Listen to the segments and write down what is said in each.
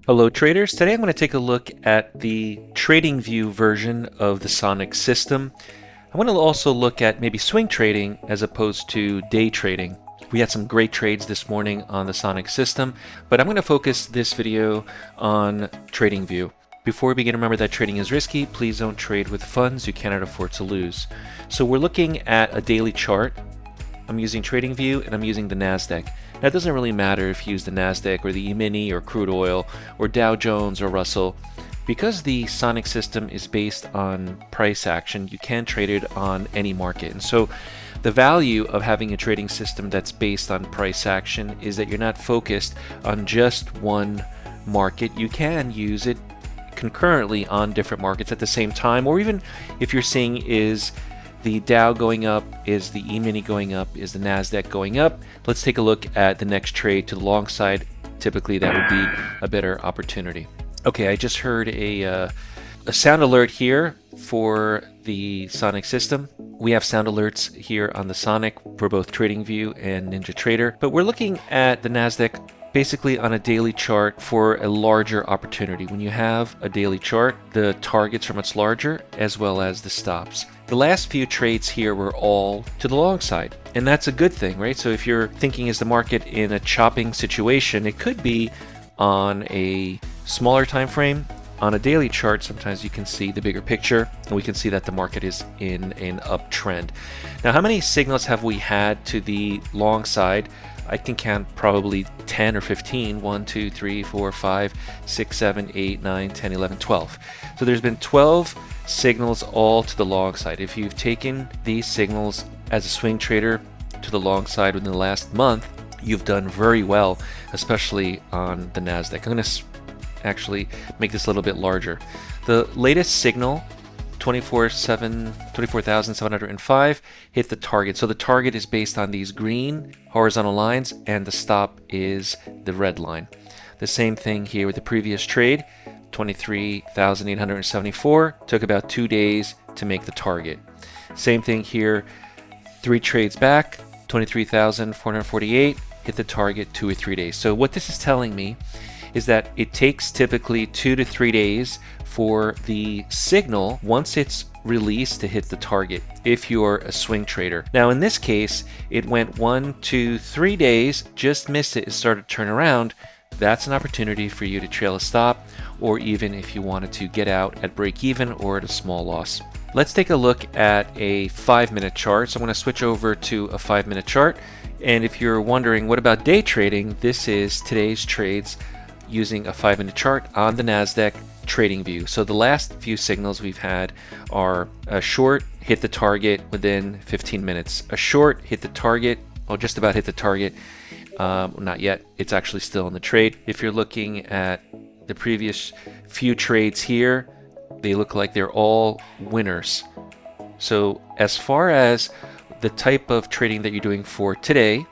Hello traders, today I'm going to take a look at the TradingView version of the Sonic system. I want to also look at maybe swing trading as opposed to day trading. We had some great trades this morning on the Sonic system, but I'm going to focus this video on TradingView. Before we begin, remember that trading is risky. Please don't trade with funds you cannot afford to lose. So we're looking at a daily chart. I'm using TradingView and I'm using the NASDAQ. Now it doesn't really matter if you use the NASDAQ or the E-mini or crude oil or Dow Jones or Russell. Because the Sonic system is based on price action, you can trade it on any market. And so the value of having a trading system that's based on price action is that you're not focused on just one market. You can use it concurrently on different markets at the same time, or even if you're seeing is the Dow going up, is the E-mini going up, is the NASDAQ going up. Let's take a look at the next trade to the long side. Typically that would be a better opportunity. Okay, I just heard a sound alert here for the Sonic system. We have sound alerts here on the Sonic for both TradingView and NinjaTrader, but we're looking at the NASDAQ basically on a daily chart for a larger opportunity. When you have a daily chart, the targets are much larger as well as the stops. The last few trades here were all to the long side, and that's a good thing, right? So if you're thinking, is the market in a chopping situation, it could be on a smaller time frame. On a daily chart, sometimes you can see the bigger picture, and we can see that the market is in an uptrend. Now, how many signals have we had to the long side? I can count probably 10 or 15. 1, 2, 3, 4, 5, 6, 7, 8, 9, 10, 11, 12. So there's been 12 signals all to the long side. If you've taken these signals as a swing trader to the long side within the last month, you've done very well, especially on the NASDAQ. I'm going to actually make this a little bit larger. The latest signal, 24,705, hit the target. So the target is based on these green horizontal lines, and the stop is the red line. The same thing here with the previous trade, 23,874, took about 2 days to make the target. Same thing here, 3 trades back, 23,448, hit the target 2 or 3 days. So what this is telling me is that it takes typically 2 to 3 days for the signal, once it's released, to hit the target if you're a swing trader. Now in this case, it went 1, 2, 3 days, just missed it, it started to turn around. That's an opportunity for you to trail a stop, or even if you wanted to get out at break even or at a small loss. Let's take a look at a 5-minute chart. So I'm going to switch over to a 5-minute chart. And if you're wondering what about day trading, this is today's trades using a 5-minute chart on the NASDAQ TradingView. So the last few signals we've had are a short hit the target within 15 minutes, a short hit the target, or just about hit the target, not yet, it's actually still in the trade. If you're looking at the previous few trades here, they look like they're all winners. So as far as the type of trading that you're doing for today,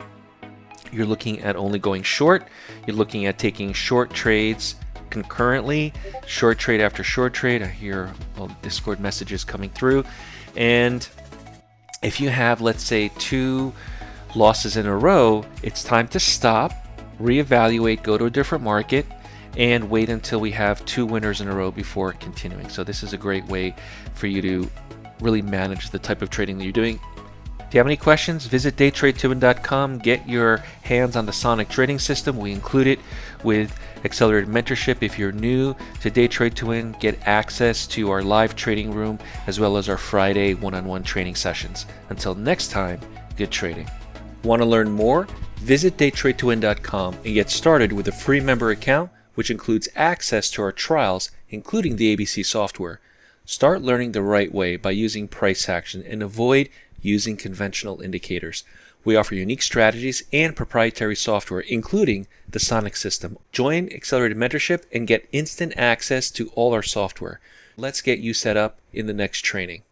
you're looking at only going short. You're looking at taking short trades concurrently, short trade after short trade. I hear all the Discord messages coming through. And if you have, let's say, 2 losses in a row, it's time to stop, reevaluate, go to a different market, and wait until we have 2 winners in a row before continuing. So this is a great way for you to really manage the type of trading that you're doing. If you have any questions, visit DayTradeToWin.com. Get your hands on the Sonic trading system. We include it with accelerated mentorship. If you're new to DayTradeToWin, get access to our live trading room as well as our Friday one-on-one training sessions. Until next time, good trading. Want to learn more? Visit DayTradeToWin.com and get started with a free member account, which includes access to our trials, including the ABC software. Start learning the right way by using price action and avoid using conventional indicators. We offer unique strategies and proprietary software, including the Sonic system. Join Accelerated Mentorship and get instant access to all our software. Let's get you set up in the next training.